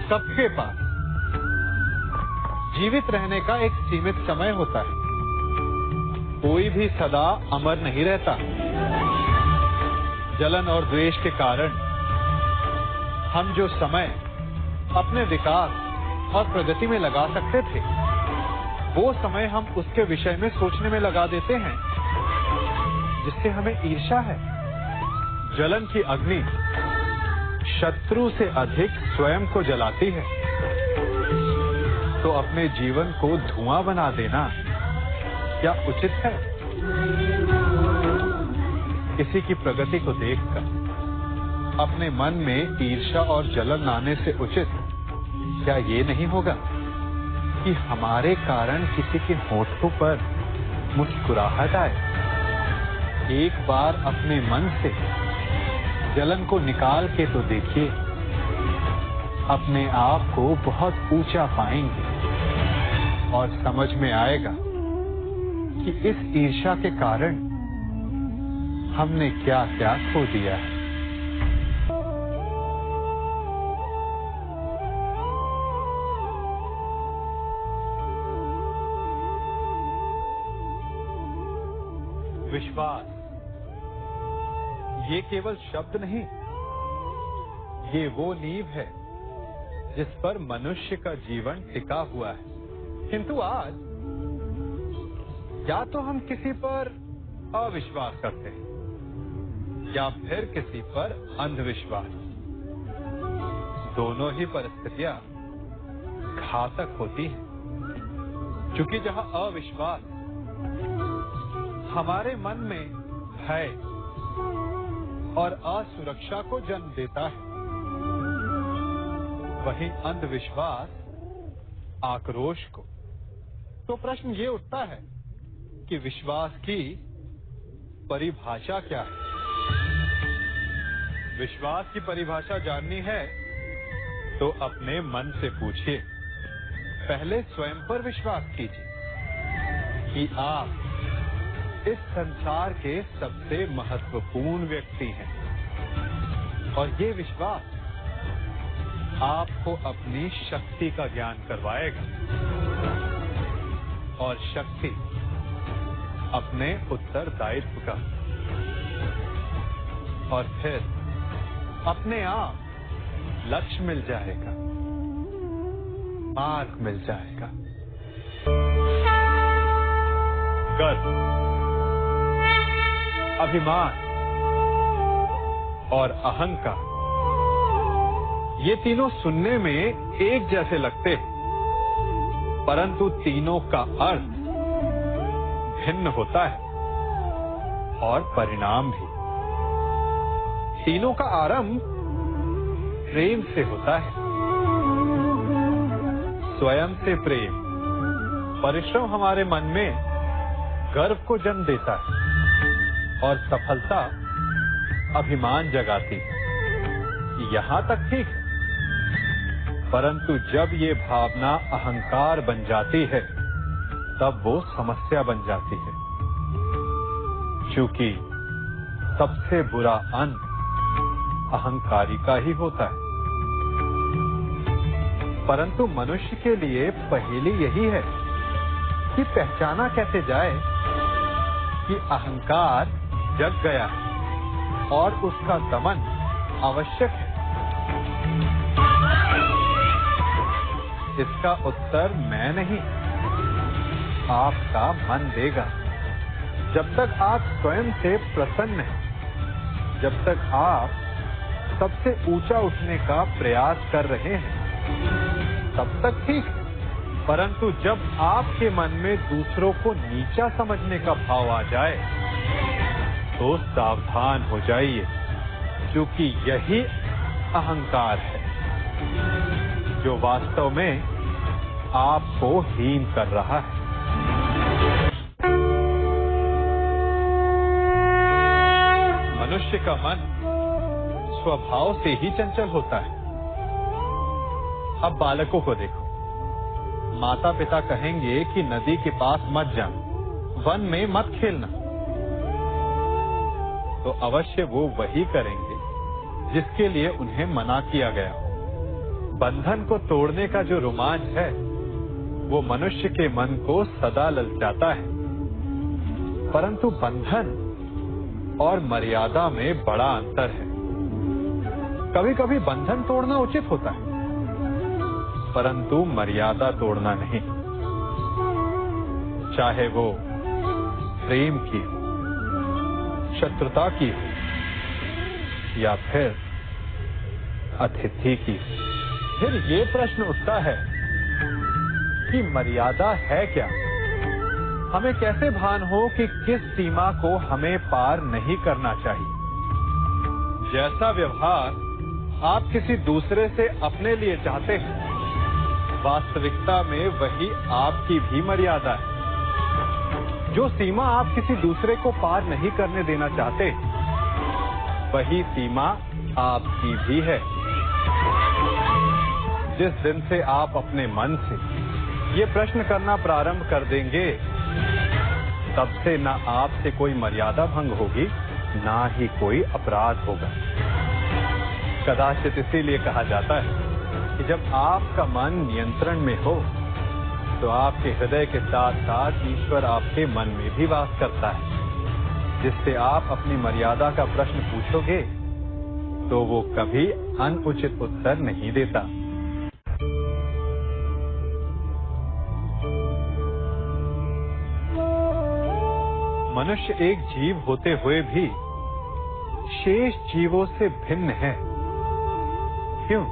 सबके पास जीवित रहने का एक सीमित समय होता है। कोई भी सदा अमर नहीं रहता। जलन और द्वेष के कारण हम जो समय अपने विकास और प्रगति में लगा सकते थे, वो समय हम उसके विषय में सोचने में लगा देते हैं, जिससे हमें ईर्ष्या है। जलन की अग्नि शत्रु से अधिक स्वयं को जलाती है। तो अपने जीवन को धुआं बना देना क्या उचित है? किसी की प्रगति को देखकर अपने मन में ईर्ष्या और जलन आने से उचित क्या ये नहीं होगा कि हमारे कारण किसी के होठों पर मुस्कुराहट आए? एक बार अपने मन से जलन को निकाल के तो देखिए, अपने आप को बहुत ऊंचा पाएंगे और समझ में आएगा कि इस ईर्ष्या के कारण हमने क्या क्या खो दिया है। विश्वास ये केवल शब्द नहीं, ये वो नींव है जिस पर मनुष्य का जीवन टिका हुआ है। किंतु आज या तो हम किसी पर अविश्वास करते हैं या फिर किसी पर अंधविश्वास। दोनों ही परिस्थितियां घातक होती हैं, क्योंकि जहां अविश्वास हमारे मन में भय और असुरक्षा को जन्म देता है, वहीं अंधविश्वास आक्रोश को। तो प्रश्न ये उठता है कि विश्वास की परिभाषा क्या है? विश्वास की परिभाषा जाननी है तो अपने मन से पूछिए। पहले स्वयं पर विश्वास कीजिए कि आप इस संसार के सबसे महत्वपूर्ण व्यक्ति हैं, और ये विश्वास आपको अपनी शक्ति का ज्ञान करवाएगा, और शक्ति अपने उत्तरदायित्व का, और फिर अपने आप लक्ष्य मिल जाएगा, मार्ग मिल जाएगा। गर्व, अभिमान और अहंकार, ये तीनों सुनने में एक जैसे लगते हैं, परंतु तीनों का अर्थ भिन्न होता है और परिणाम भी। तीनों का आरंभ प्रेम से होता है। स्वयं से प्रेम, परिश्रम हमारे मन में गर्व को जन्म देता है और सफलता अभिमान जगाती है। यहां तक ठीक है, परंतु जब ये भावना अहंकार बन जाती है, तब वो समस्या बन जाती है, क्योंकि सबसे बुरा अंत अहंकारी का ही होता है। परंतु मनुष्य के लिए पहेली यही है कि पहचाना कैसे जाए कि अहंकार जग गया है और उसका दमन आवश्यक है। इसका उत्तर मैं नहीं, आपका मन देगा। जब तक आप स्वयं से प्रसन्न हैं, जब तक आप सबसे ऊंचा उठने का प्रयास कर रहे हैं, तब तक ठीक है। परंतु जब आपके मन में दूसरों को नीचा समझने का भाव आ जाए, तो सावधान हो जाइए, क्योंकि यही अहंकार है जो वास्तव में आपको हीन कर रहा है। मनुष्य का मन स्वभाव से ही चंचल होता है। अब बालकों को देखो, माता पिता कहेंगे कि नदी के पास मत जाना, वन में मत खेलना, तो अवश्य वो वही करेंगे जिसके लिए उन्हें मना किया गया। बंधन को तोड़ने का जो रोमांच है वो मनुष्य के मन को सदा ललचाता है, परंतु बंधन और मर्यादा में बड़ा अंतर है। कभी कभी बंधन तोड़ना उचित होता है, परंतु मर्यादा तोड़ना नहीं, चाहे वो प्रेम की हो, शत्रुता की हो या फिर अतिथि की। फिर ये प्रश्न उठता है कि मर्यादा है क्या? हमें कैसे भान हो कि किस सीमा को हमें पार नहीं करना चाहिए? जैसा व्यवहार आप किसी दूसरे से अपने लिए चाहते हैं, वास्तविकता में वही आपकी भी मर्यादा है। जो सीमा आप किसी दूसरे को पार नहीं करने देना चाहते, वही सीमा आपकी भी है। जिस दिन से आप अपने मन से ये प्रश्न करना प्रारंभ कर देंगे, तब से ना आपसे कोई मर्यादा भंग होगी, ना ही कोई अपराध होगा। कदाचित इसीलिए कहा जाता है कि जब आपका मन नियंत्रण में हो, तो आपके हृदय के साथ साथ ईश्वर आपके मन में भी वास करता है। जिससे आप अपनी मर्यादा का प्रश्न पूछोगे, तो वो कभी अनुचित उत्तर नहीं देता। मनुष्य एक जीव होते हुए भी शेष जीवों से भिन्न है। क्यों?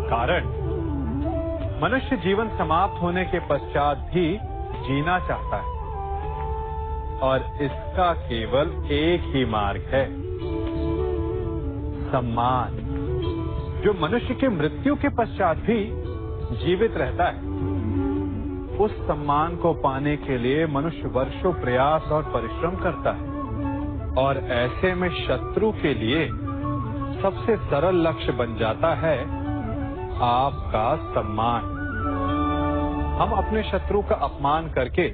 कारण मनुष्य जीवन समाप्त होने के पश्चात भी जीना चाहता है, और इसका केवल एक ही मार्ग है, सम्मान, जो मनुष्य के मृत्यु के पश्चात भी जीवित रहता है। उस सम्मान को पाने के लिए मनुष्य वर्षों प्रयास और परिश्रम करता है, और ऐसे में शत्रु के लिए सबसे सरल लक्ष्य बन जाता है आपका सम्मान। हम अपने शत्रु का अपमान करके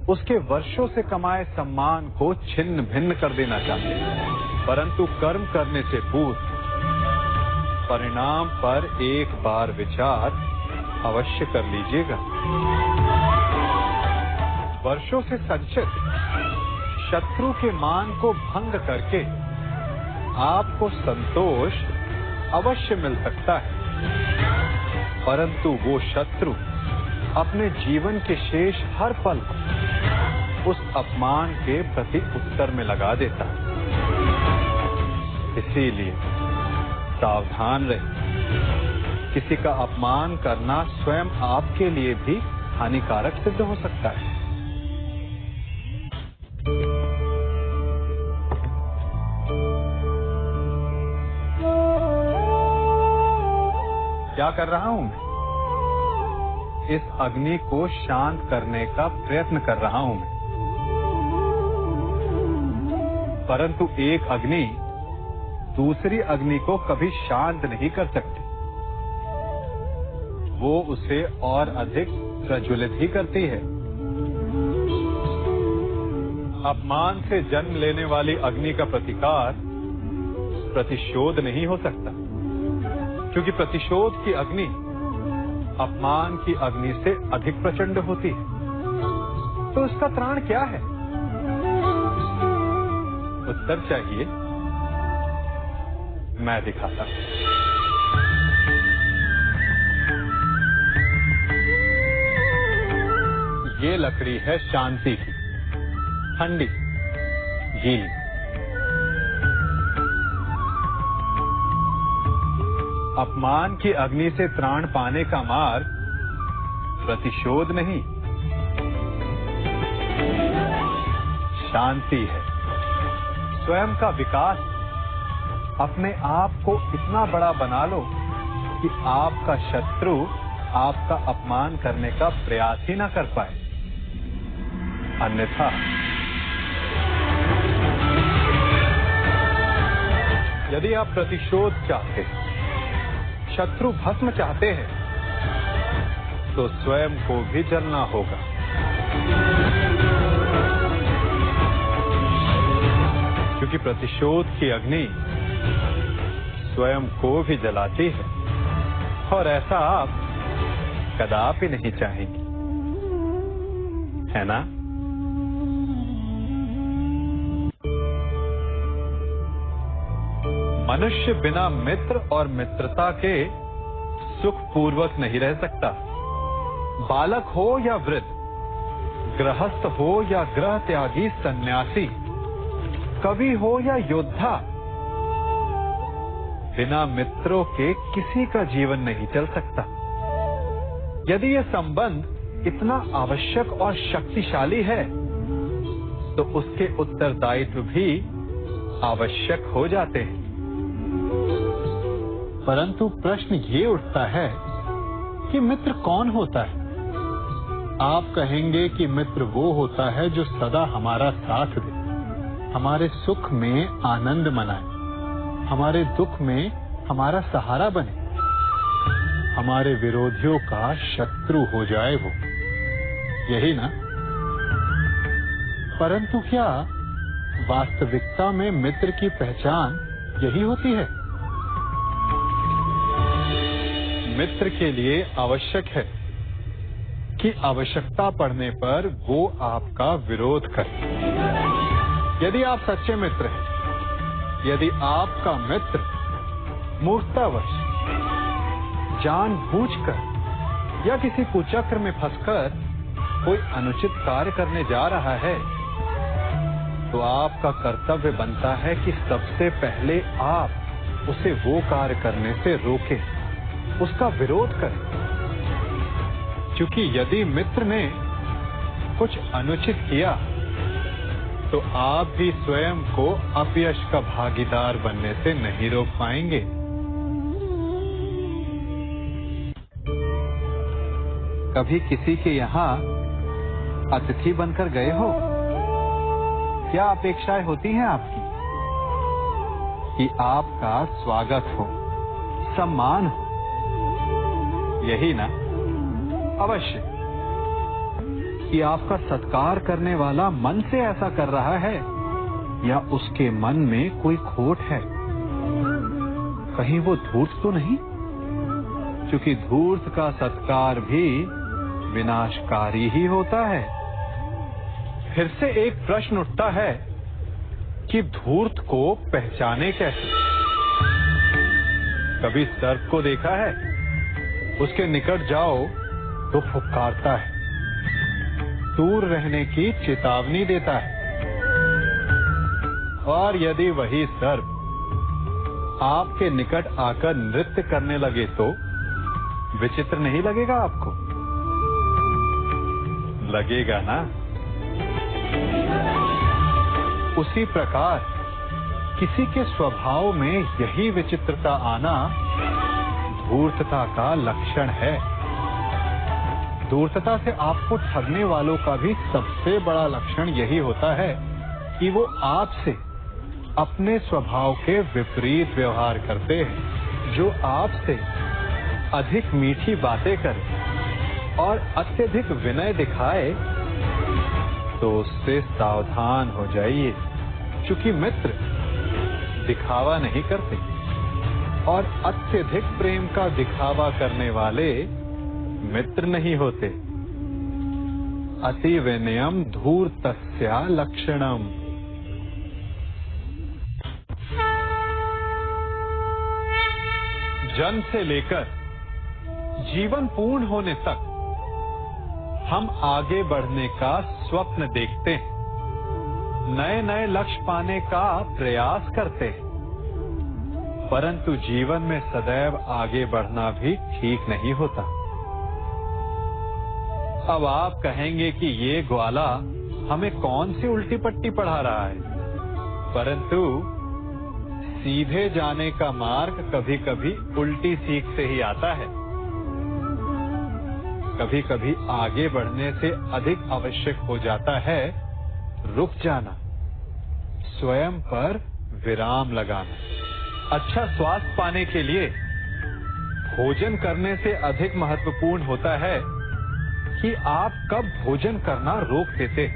उसके वर्षों से कमाए सम्मान को छिन्न भिन्न कर देना चाहते हैं, परंतु कर्म करने से पूर्व परिणाम पर एक बार विचार अवश्य कर लीजिएगा। वर्षों से संचित शत्रु के मान को भंग करके आपको संतोष अवश्य मिल सकता है, परंतु वो शत्रु अपने जीवन के शेष हर पल उस अपमान के प्रति उत्तर में लगा देता है। इसीलिए सावधान रहे। किसी का अपमान करना स्वयं आपके लिए भी हानिकारक सिद्ध हो सकता है। क्या कर रहा हूं मैं? इस अग्नि को शांत करने का प्रयत्न कर रहा हूं मैं। परंतु एक अग्नि दूसरी अग्नि को कभी शांत नहीं कर सकती, वो उसे और अधिक प्रज्वलित ही करती है। अपमान से जन्म लेने वाली अग्नि का प्रतिकार प्रतिशोध नहीं हो सकता, क्योंकि प्रतिशोध की अग्नि अपमान की अग्नि से अधिक प्रचंड होती है। तो इसका त्राण क्या है? उत्तर चाहिए? मैं दिखाता हूं। ये लकड़ी है शांति की, ठंडी, गीली। अपमान की अग्नि से त्राण पाने का मार्ग प्रतिशोध नहीं, शांति है। स्वयं का विकास। अपने आप को इतना बड़ा बना लो कि आपका शत्रु आपका अपमान करने का प्रयास ही ना कर पाए। अन्यथा यदि आप प्रतिशोध चाहते हैं, शत्रु भस्म चाहते हैं, तो स्वयं को भी जलना होगा। क्योंकि प्रतिशोध की अग्नि स्वयं को भी जलाती है। और ऐसा आप कदापि नहीं चाहेंगे, है ना? मनुष्य बिना मित्र और मित्रता के सुखपूर्वक नहीं रह सकता। बालक हो या वृद्ध, गृहस्थ हो या गृह त्यागी सन्यासी, कवि हो या योद्धा, बिना मित्रों के किसी का जीवन नहीं चल सकता। यदि यह संबंध इतना आवश्यक और शक्तिशाली है, तो उसके उत्तरदायित्व भी आवश्यक हो जाते हैं। परंतु प्रश्न ये उठता है कि मित्र कौन होता है? आप कहेंगे कि मित्र वो होता है जो सदा हमारा साथ दे, हमारे सुख में आनंद मनाए, हमारे दुख में हमारा सहारा बने, हमारे विरोधियों का शत्रु हो जाए वो, यही ना? परंतु क्या वास्तविकता में मित्र की पहचान यही होती है? मित्र के लिए आवश्यक है कि आवश्यकता पड़ने पर वो आपका विरोध करे। यदि आप सच्चे मित्र हैं, यदि आपका मित्र मूर्खतावश, जानबूझकर या किसी कुचक्र में फंसकर कोई अनुचित कार्य करने जा रहा है, तो आपका कर्तव्य बनता है कि सबसे पहले आप उसे वो कार्य करने से रोकें, उसका विरोध करें। क्योंकि यदि मित्र ने कुछ अनुचित किया, तो आप भी स्वयं को अपयश का भागीदार बनने से नहीं रोक पाएंगे। कभी किसी के यहाँ अतिथि बनकर गए हो? क्या अपेक्षाएं होती हैं आपकी? कि आपका स्वागत हो, सम्मान हो, यही ना? अवश्य कि आपका सत्कार करने वाला मन से ऐसा कर रहा है या उसके मन में कोई खोट है। कहीं वो धूर्त तो नहीं? क्योंकि धूर्त का सत्कार भी विनाशकारी ही होता है। फिर से एक प्रश्न उठता है कि धूर्त को पहचाने कैसे? कभी सर्प को देखा है? उसके निकट जाओ तो फुफकारता है, दूर रहने की चेतावनी देता है। और यदि वही सर्प आपके निकट आकर नृत्य करने लगे तो विचित्र नहीं लगेगा आपको? लगेगा ना? उसी प्रकार किसी के स्वभाव में यही विचित्रता आना धूर्तता का लक्षण है। धूर्तता से आपको ठगने वालों का भी सबसे बड़ा लक्षण यही होता है कि वो आपसे अपने स्वभाव के विपरीत व्यवहार करते हैं। जो आपसे अधिक मीठी बातें करे और अत्यधिक विनय दिखाए, तो उससे सावधान हो जाइए। क्योंकि मित्र दिखावा नहीं करते और अत्यधिक प्रेम का दिखावा करने वाले मित्र नहीं होते। अति विनयम धूर्तस्य लक्षणम। जन्म से लेकर जीवन पूर्ण होने तक हम आगे बढ़ने का स्वप्न देखते हैं, नए नए लक्ष्य पाने का प्रयास करते हैं, परंतु जीवन में सदैव आगे बढ़ना भी ठीक नहीं होता। अब आप कहेंगे कि ये ग्वाला हमें कौन सी उल्टी पट्टी पढ़ा रहा है, परंतु सीधे जाने का मार्ग कभी कभी उल्टी सीख से ही आता है। कभी कभी आगे बढ़ने से अधिक आवश्यक हो जाता है रुक जाना, स्वयं पर विराम लगाना। अच्छा स्वास्थ्य पाने के लिए भोजन करने से अधिक महत्वपूर्ण होता है कि आप कब भोजन करना रोक देते।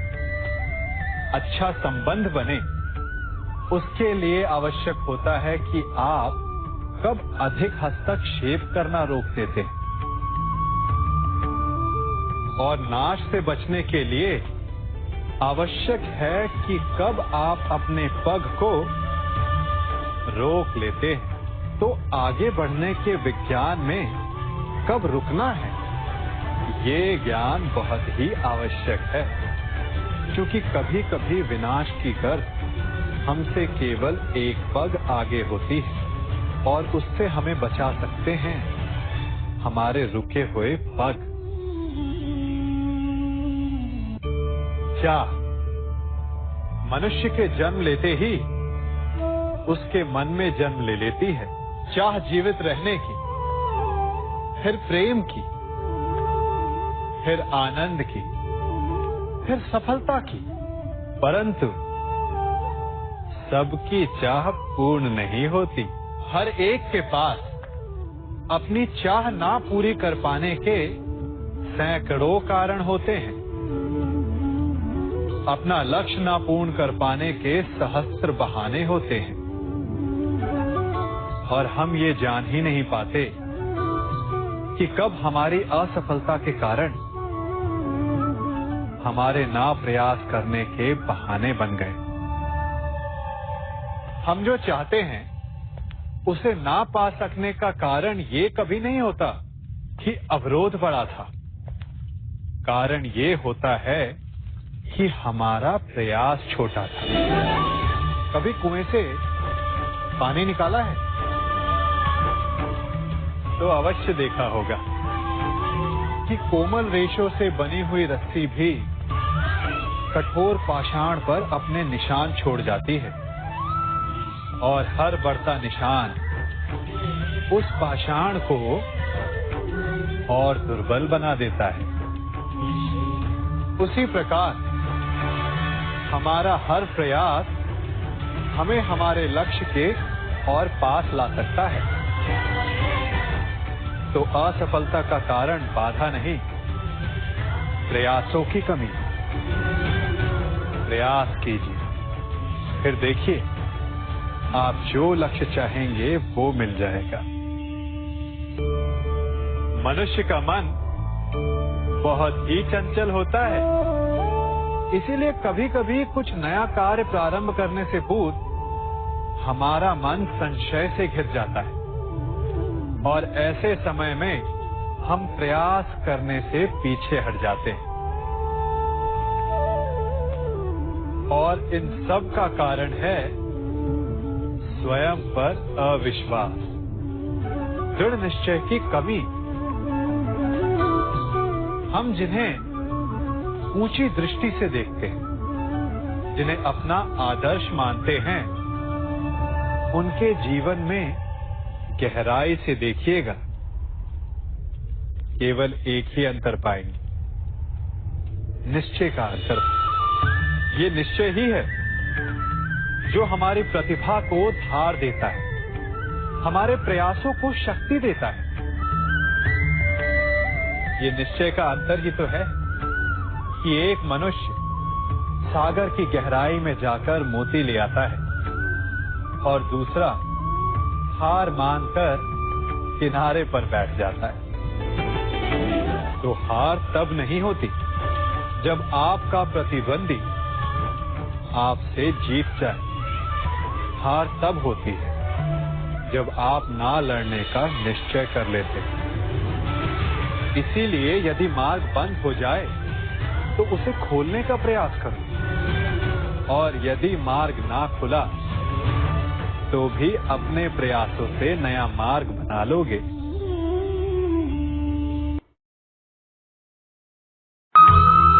अच्छा संबंध बने, उसके लिए आवश्यक होता है कि आप कब अधिक हस्तक्षेप करना रोक देते हैं। और नाश से बचने के लिए आवश्यक है कि कब आप अपने पग को रोक लेते हैं। तो आगे बढ़ने के विज्ञान में कब रुकना है, ये ज्ञान बहुत ही आवश्यक है, क्योंकि कभी कभी विनाश की गर्द हमसे केवल एक पग आगे होती है और उससे हमें बचा सकते हैं हमारे रुके हुए पग। क्या मनुष्य के जन्म लेते ही उसके मन में जन्म ले लेती है चाह जीवित रहने की, फिर प्रेम की, फिर आनंद की, फिर सफलता की, परंतु सबकी चाह पूर्ण नहीं होती। हर एक के पास अपनी चाह ना पूरी कर पाने के सैकड़ों कारण होते हैं। अपना लक्ष्य ना पूर्ण कर पाने के सहस्त्र बहाने होते हैं और हम ये जान ही नहीं पाते कि कब हमारी असफलता के कारण हमारे ना प्रयास करने के बहाने बन गए। हम जो चाहते हैं उसे ना पा सकने का कारण ये कभी नहीं होता कि अवरोध बड़ा था। कारण ये होता है कि हमारा प्रयास छोटा था। कभी कुएं से पानी निकाला है तो अवश्य देखा होगा कि कोमल रेशों से बनी हुई रस्सी भी कठोर पाषाण पर अपने निशान छोड़ जाती है और हर बढ़ता निशान उस पाषाण को और दुर्बल बना देता है। उसी प्रकार हमारा हर प्रयास हमें हमारे लक्ष्य के और पास ला सकता है। तो असफलता का कारण बाधा नहीं, प्रयासों की कमी। प्रयास कीजिए, फिर देखिए आप जो लक्ष्य चाहेंगे वो मिल जाएगा। मनुष्य का मन बहुत ही चंचल होता है, इसीलिए कभी कभी कुछ नया कार्य प्रारंभ करने से पूर्व हमारा मन संशय से घिर जाता है और ऐसे समय में हम प्रयास करने से पीछे हट जाते हैं। और इन सब का कारण है स्वयं पर अविश्वास, दृढ़ निश्चय की कमी। हम जिन्हें ऊंची दृष्टि से देखते हैं, जिन्हें अपना आदर्श मानते हैं, उनके जीवन में गहराई से देखिएगा, केवल एक ही अंतर पाएंगे, निश्चय का अंतर। ये निश्चय ही है जो हमारी प्रतिभा को धार देता है, हमारे प्रयासों को शक्ति देता है। ये निश्चय का अंतर ही तो है कि एक मनुष्य सागर की गहराई में जाकर मोती ले आता है और दूसरा हार मानकर किनारे पर बैठ जाता है। तो हार तब नहीं होती जब आपका प्रतिद्वंदी आपसे जीत जाए। हार तब होती है जब आप ना लड़ने का निश्चय कर लेते हैं। इसीलिए यदि मार्ग बंद हो जाए तो उसे खोलने का प्रयास करो, और यदि मार्ग ना खुला तो भी अपने प्रयासों से नया मार्ग बना लोगे।